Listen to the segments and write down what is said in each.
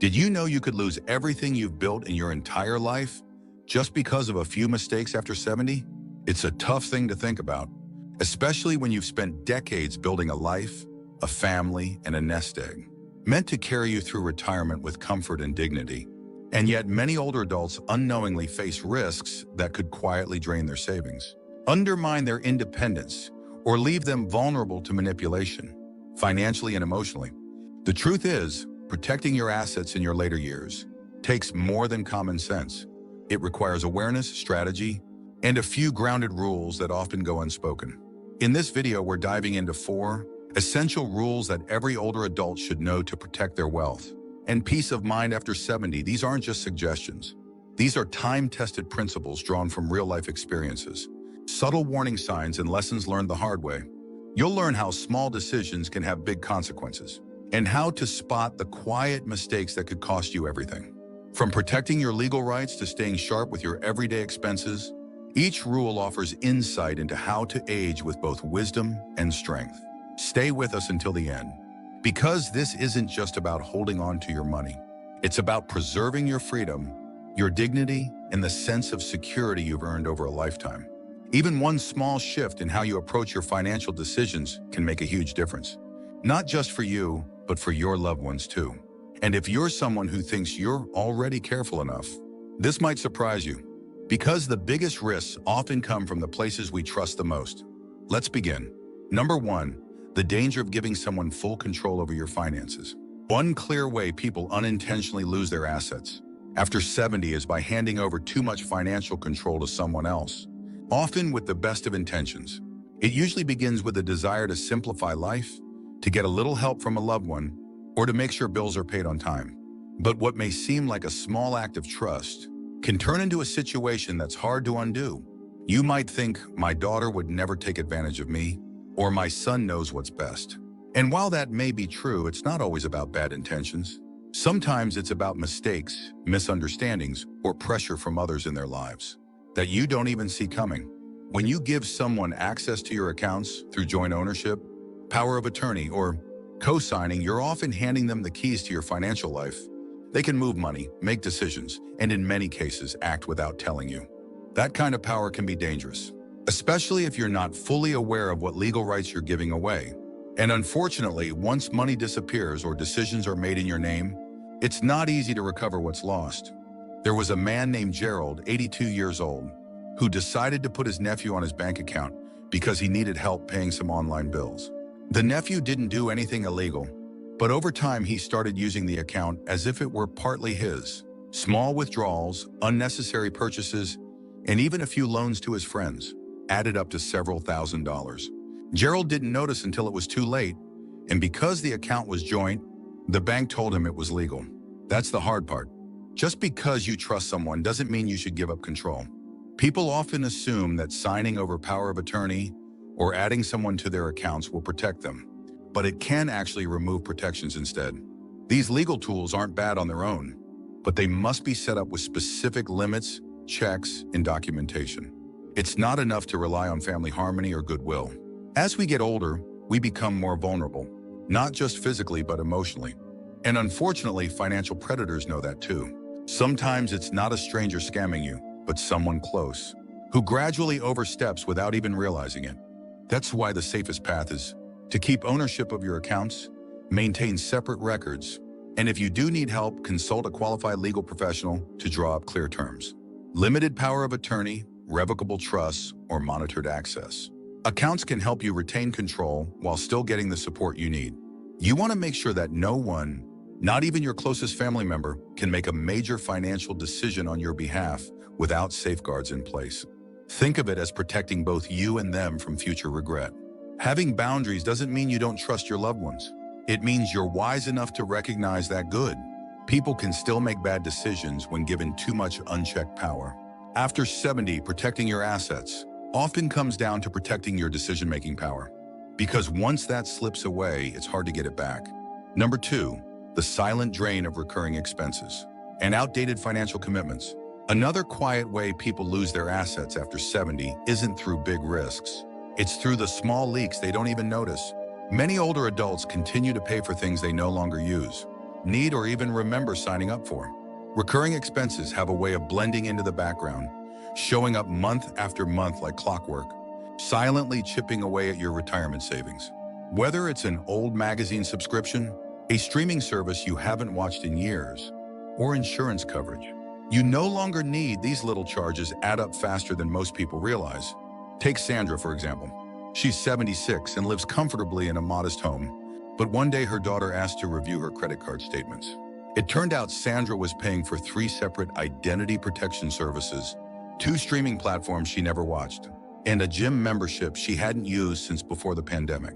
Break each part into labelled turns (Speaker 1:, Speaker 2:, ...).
Speaker 1: Did you know you could lose everything you've built in your entire life just because of a few mistakes after 70? It's a tough thing to think about, especially when you've spent decades building a life, a family, and a nest egg, meant to carry you through retirement with comfort and dignity. And yet many older adults unknowingly face risks that could quietly drain their savings, undermine their independence, or leave them vulnerable to manipulation, financially and emotionally. The truth is, protecting your assets in your later years takes more than common sense. It requires awareness, strategy, and a few grounded rules that often go unspoken. In this video, we're diving into 4 essential rules that every older adult should know to protect their wealth and peace of mind after 70. These aren't just suggestions. These are time-tested principles drawn from real-life experiences, subtle warning signs, and lessons learned the hard way. You'll learn how small decisions can have big consequences, and how to spot the quiet mistakes that could cost you everything. From protecting your legal rights to staying sharp with your everyday expenses, each rule offers insight into how to age with both wisdom and strength. Stay with us until the end, because this isn't just about holding on to your money. It's about preserving your freedom, your dignity, and the sense of security you've earned over a lifetime. Even one small shift in how you approach your financial decisions can make a huge difference. Not just for you, but for your loved ones too. And if you're someone who thinks you're already careful enough, this might surprise you, because the biggest risks often come from the places we trust the most. Let's begin. Number 1, the danger of giving someone full control over your finances. One clear way people unintentionally lose their assets after 70 is by handing over too much financial control to someone else, often with the best of intentions. It usually begins with a desire to simplify life, to get a little help from a loved one, or to make sure bills are paid on time. But what may seem like a small act of trust can turn into a situation that's hard to undo. You might think, my daughter would never take advantage of me, or my son knows what's best. And while that may be true, it's not always about bad intentions. Sometimes it's about mistakes, misunderstandings, or pressure from others in their lives that you don't even see coming. When you give someone access to your accounts through joint ownership, power of attorney, or co-signing, you're often handing them the keys to your financial life. They can move money, make decisions, and in many cases, act without telling you. That kind of power can be dangerous, especially if you're not fully aware of what legal rights you're giving away. And unfortunately, once money disappears or decisions are made in your name, it's not easy to recover what's lost. There was a man named Gerald, 82 years old, who decided to put his nephew on his bank account because he needed help paying some online bills. The nephew didn't do anything illegal, but over time he started using the account as if it were partly his. Small withdrawals, unnecessary purchases, and even a few loans to his friends added up to several $1,000s. Gerald didn't notice until it was too late, and because the account was joint, the bank told him it was legal. That's the hard part. Just because you trust someone doesn't mean you should give up control. People often assume that signing over power of attorney or adding someone to their accounts will protect them, but it can actually remove protections instead. These legal tools aren't bad on their own, but they must be set up with specific limits, checks, and documentation. It's not enough to rely on family harmony or goodwill. As we get older, we become more vulnerable, not just physically, but emotionally. And unfortunately, financial predators know that too. Sometimes it's not a stranger scamming you, but someone close, who gradually oversteps without even realizing it. That's why the safest path is to keep ownership of your accounts, maintain separate records, and if you do need help, consult a qualified legal professional to draw up clear terms. Limited power of attorney, revocable trusts, or monitored access. Accounts can help you retain control while still getting the support you need. You want to make sure that no one, not even your closest family member, can make a major financial decision on your behalf without safeguards in place. Think of it as protecting both you and them from future regret. Having boundaries doesn't mean you don't trust your loved ones. It means you're wise enough to recognize that good people can still make bad decisions when given too much unchecked power. After 70, protecting your assets often comes down to protecting your decision-making power, because once that slips away, it's hard to get it back. Number 2, the silent drain of recurring expenses and outdated financial commitments. Another quiet way people lose their assets after 70 isn't through big risks. It's through the small leaks they don't even notice. Many older adults continue to pay for things they no longer use, need, or even remember signing up for. Recurring expenses have a way of blending into the background, showing up month after month like clockwork, silently chipping away at your retirement savings. Whether it's an old magazine subscription, a streaming service you haven't watched in years, or insurance coverage, you no longer need. These little charges add up faster than most people realize. Take Sandra, for example. She's 76 and lives comfortably in a modest home, but one day her daughter asked to review her credit card statements. It turned out Sandra was paying for 3 separate identity protection services, 2 streaming platforms she never watched, and a gym membership she hadn't used since before the pandemic.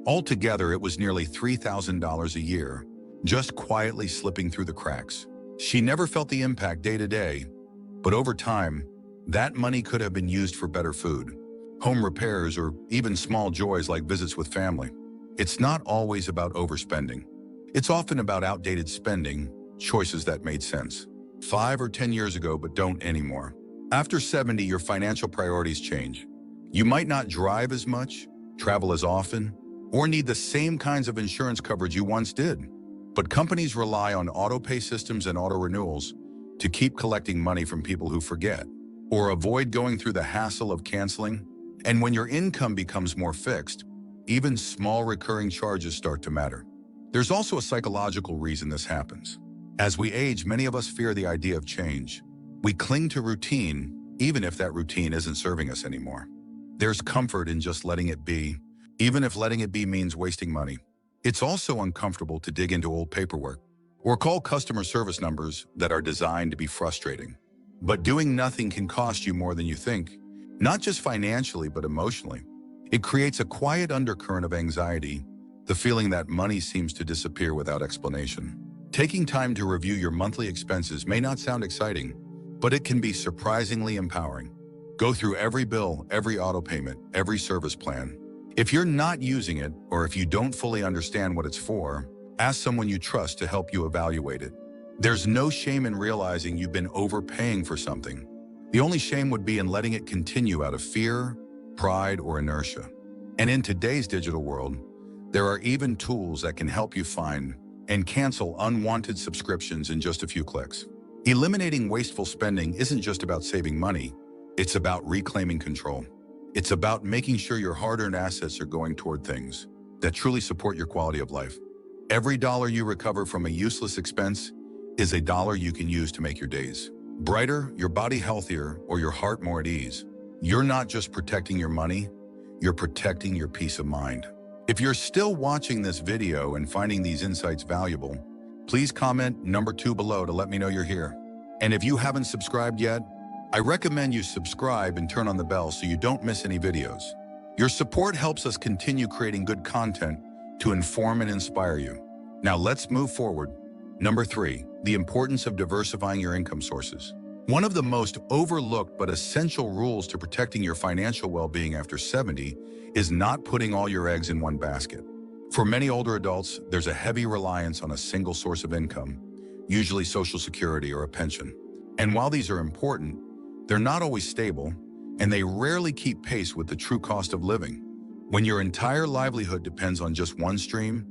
Speaker 1: Altogether, it was nearly $3,000 a year, just quietly slipping through the cracks. She never felt the impact day to day, but over time, that money could have been used for better food, home repairs, or even small joys like visits with family. It's not always about overspending. It's often about outdated spending, choices that made sense 5 or 10 years ago but don't anymore. After 70, your financial priorities change. You might not drive as much, travel as often, or need the same kinds of insurance coverage you once did. But companies rely on auto-pay systems and auto-renewals to keep collecting money from people who forget or avoid going through the hassle of canceling. And when your income becomes more fixed, even small recurring charges start to matter. There's also a psychological reason this happens. As we age, many of us fear the idea of change. We cling to routine, even if that routine isn't serving us anymore. There's comfort in just letting it be, even if letting it be means wasting money. It's also uncomfortable to dig into old paperwork or call customer service numbers that are designed to be frustrating. But doing nothing can cost you more than you think, not just financially, but emotionally. It creates a quiet undercurrent of anxiety, the feeling that money seems to disappear without explanation. Taking time to review your monthly expenses may not sound exciting, but it can be surprisingly empowering. Go through every bill, every auto payment, every service plan. If you're not using it, or if you don't fully understand what it's for, ask someone you trust to help you evaluate it. There's no shame in realizing you've been overpaying for something. The only shame would be in letting it continue out of fear, pride, or inertia. And in today's digital world, there are even tools that can help you find and cancel unwanted subscriptions in just a few clicks. Eliminating wasteful spending isn't just about saving money, it's about reclaiming control. It's about making sure your hard-earned assets are going toward things that truly support your quality of life. Every dollar you recover from a useless expense is a dollar you can use to make your days brighter, your body healthier, or your heart more at ease. You're not just protecting your money, you're protecting your peace of mind. If you're still watching this video and finding these insights valuable, please comment number 2 below to let me know you're here. And if you haven't subscribed yet, I recommend you subscribe and turn on the bell so you don't miss any videos. Your support helps us continue creating good content to inform and inspire you. Now let's move forward. Number 3, the importance of diversifying your income sources. One of the most overlooked but essential rules to protecting your financial well-being after 70 is not putting all your eggs in one basket. For many older adults, there's a heavy reliance on a single source of income, usually Social Security or a pension. And while these are important, they're not always stable, and they rarely keep pace with the true cost of living. When your entire livelihood depends on just one stream,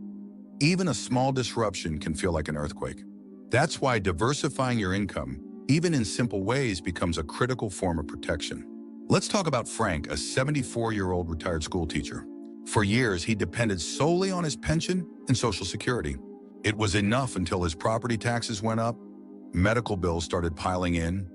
Speaker 1: even a small disruption can feel like an earthquake. That's why diversifying your income, even in simple ways, becomes a critical form of protection. Let's talk about Frank, a 74-year-old retired school teacher. For years, he depended solely on his pension and Social Security. It was enough until his property taxes went up, medical bills started piling in,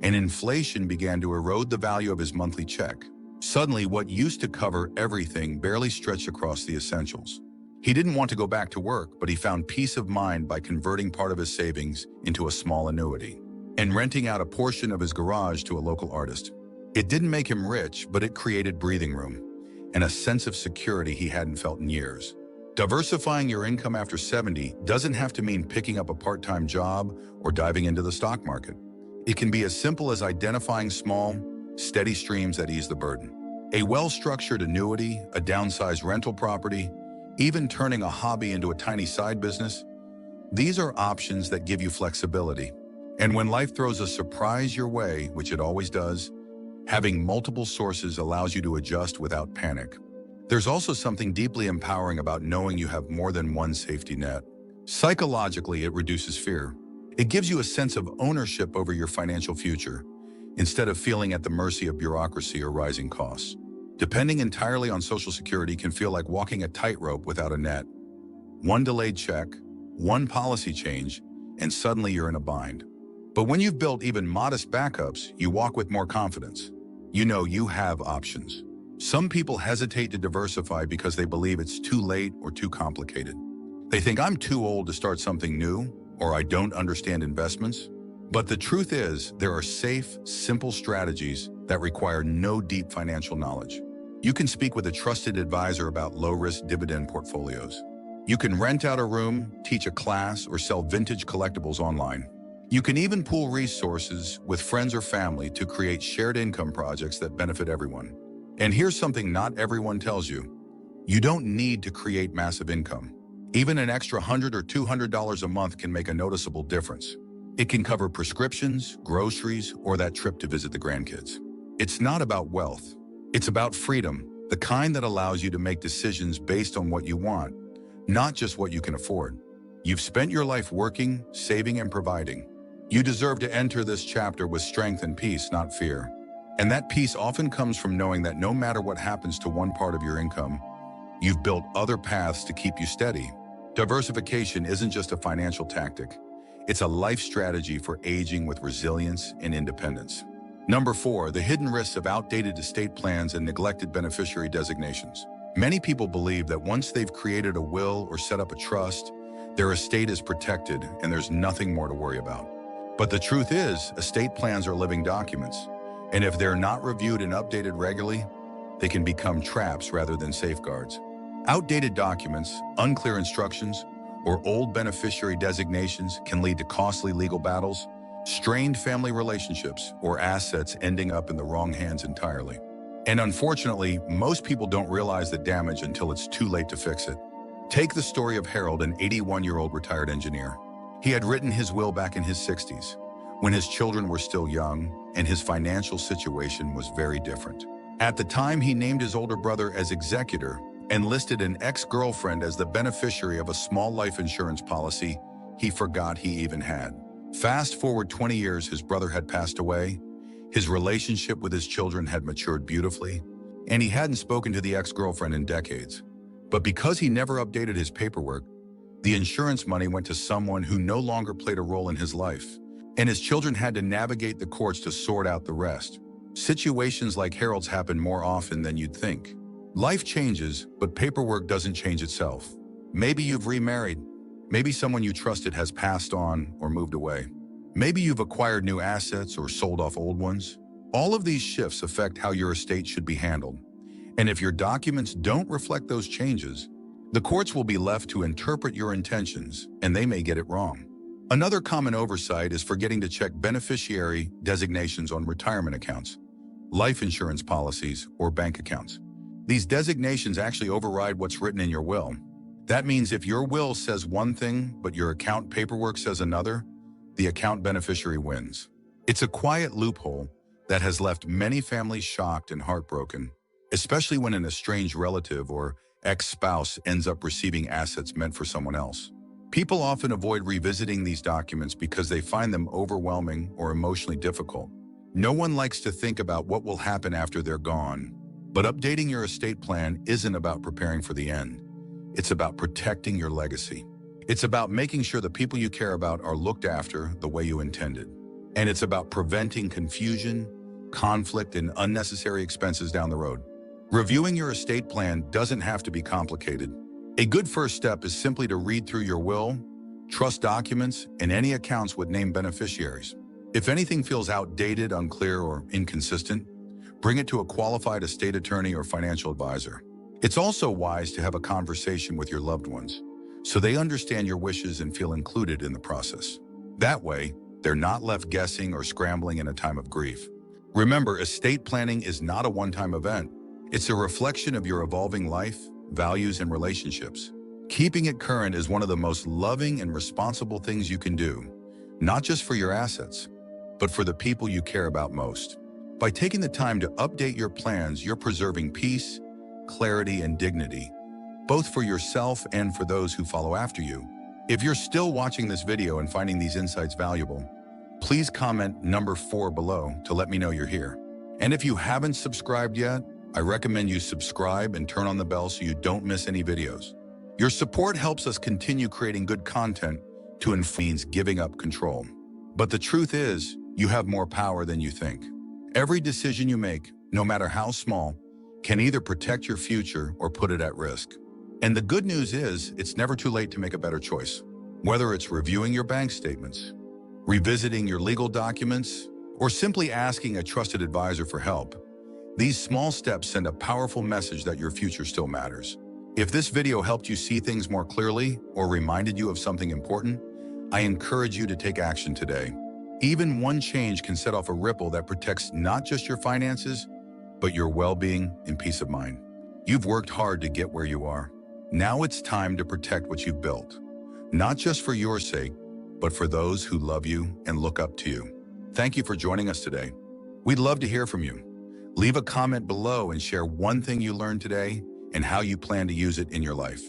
Speaker 1: and inflation began to erode the value of his monthly check. Suddenly, what used to cover everything barely stretched across the essentials. He didn't want to go back to work, but he found peace of mind by converting part of his savings into a small annuity and renting out a portion of his garage to a local artist. It didn't make him rich, but it created breathing room and a sense of security he hadn't felt in years. Diversifying your income after 70 doesn't have to mean picking up a part-time job or diving into the stock market. It can be as simple as identifying small, steady streams that ease the burden. A well-structured annuity, a downsized rental property, even turning a hobby into a tiny side business. These are options that give you flexibility. And when life throws a surprise your way, which it always does, having multiple sources allows you to adjust without panic. There's also something deeply empowering about knowing you have more than one safety net. Psychologically, it reduces fear. It gives you a sense of ownership over your financial future, instead of feeling at the mercy of bureaucracy or rising costs. Depending entirely on Social Security can feel like walking a tightrope without a net. One delayed check, one policy change, and suddenly you're in a bind. But when you've built even modest backups, you walk with more confidence. You know you have options. Some people hesitate to diversify because they believe it's too late or too complicated. They think I'm too old to start something new, or I don't understand investments. But the truth is, there are safe, simple strategies that require no deep financial knowledge. You can speak with a trusted advisor about low-risk dividend portfolios. You can rent out a room, teach a class, or sell vintage collectibles online. You can even pool resources with friends or family to create shared income projects that benefit everyone. And here's something not everyone tells you. You don't need to create massive income. Even an extra $100 or $200 a month can make a noticeable difference. It can cover prescriptions, groceries, or that trip to visit the grandkids. It's not about wealth. It's about freedom, the kind that allows you to make decisions based on what you want, not just what you can afford. You've spent your life working, saving, and providing. You deserve to enter this chapter with strength and peace, not fear. And that peace often comes from knowing that no matter what happens to one part of your income, you've built other paths to keep you steady. Diversification isn't just a financial tactic. It's a life strategy for aging with resilience and independence. Number 4, the hidden risks of outdated estate plans and neglected beneficiary designations. Many people believe that once they've created a will or set up a trust, their estate is protected and there's nothing more to worry about. But the truth is, estate plans are living documents, and if they're not reviewed and updated regularly, they can become traps rather than safeguards. Outdated documents, unclear instructions, or old beneficiary designations can lead to costly legal battles, strained family relationships, or assets ending up in the wrong hands entirely. And unfortunately, most people don't realize the damage until it's too late to fix it. Take the story of Harold, an 81-year-old retired engineer. He had written his will back in his 60s, when his children were still young and his financial situation was very different. At the time, he named his older brother as executor and listed an ex-girlfriend as the beneficiary of a small life insurance policy he forgot he even had. Fast forward 20 years, his brother had passed away, his relationship with his children had matured beautifully, and he hadn't spoken to the ex-girlfriend in decades. But because he never updated his paperwork, the insurance money went to someone who no longer played a role in his life, and his children had to navigate the courts to sort out the rest. Situations like Harold's happen more often than you'd think. Life changes, but paperwork doesn't change itself. Maybe you've remarried. Maybe someone you trusted has passed on or moved away. Maybe you've acquired new assets or sold off old ones. All of these shifts affect how your estate should be handled. And if your documents don't reflect those changes, the courts will be left to interpret your intentions, and they may get it wrong. Another common oversight is forgetting to check beneficiary designations on retirement accounts, life insurance policies, or bank accounts. These designations actually override what's written in your will. That means if your will says one thing, but your account paperwork says another, the account beneficiary wins. It's a quiet loophole that has left many families shocked and heartbroken, especially when an estranged relative or ex-spouse ends up receiving assets meant for someone else. People often avoid revisiting these documents because they find them overwhelming or emotionally difficult. No one likes to think about what will happen after they're gone, but updating your estate plan isn't about preparing for the end. It's about protecting your legacy. It's about making sure the people you care about are looked after the way you intended. And it's about preventing confusion, conflict, and unnecessary expenses down the road. Reviewing your estate plan doesn't have to be complicated. A good first step is simply to read through your will, trust documents, and any accounts with named beneficiaries. If anything feels outdated, unclear, or inconsistent, bring it to a qualified estate attorney or financial advisor. It's also wise to have a conversation with your loved ones, so they understand your wishes and feel included in the process. That way, they're not left guessing or scrambling in a time of grief. Remember, estate planning is not a one-time event. It's a reflection of your evolving life, values, and relationships. Keeping it current is one of the most loving and responsible things you can do, not just for your assets, but for the people you care about most. By taking the time to update your plans, you're preserving peace, clarity, and dignity, both for yourself and for those who follow after you. If you're still watching this video and finding these insights valuable, please comment number 4 below to let me know you're here. And if you haven't subscribed yet, I recommend you subscribe and turn on the bell so you don't miss any videos. Your support helps us continue creating good content to means giving up control. But the truth is, you have more power than you think. Every decision you make, no matter how small, can either protect your future or put it at risk. And the good news is, it's never too late to make a better choice. Whether it's reviewing your bank statements, revisiting your legal documents, or simply asking a trusted advisor for help, these small steps send a powerful message that your future still matters. If this video helped you see things more clearly or reminded you of something important, I encourage you to take action today. Even one change can set off a ripple that protects not just your finances, but your well-being and peace of mind. You've worked hard to get where you are. Now it's time to protect what you've built, not just for your sake, but for those who love you and look up to you. Thank you for joining us today. We'd love to hear from you. Leave a comment below and share one thing you learned today and how you plan to use it in your life.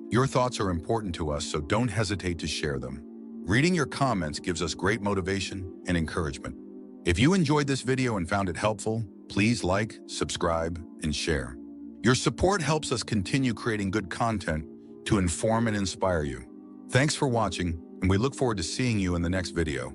Speaker 1: Your thoughts are important to us, so don't hesitate to share them. Reading your comments gives us great motivation and encouragement. If you enjoyed this video and found it helpful, please like, subscribe, and share. Your support helps us continue creating good content to inform and inspire you. Thanks for watching, and we look forward to seeing you in the next video.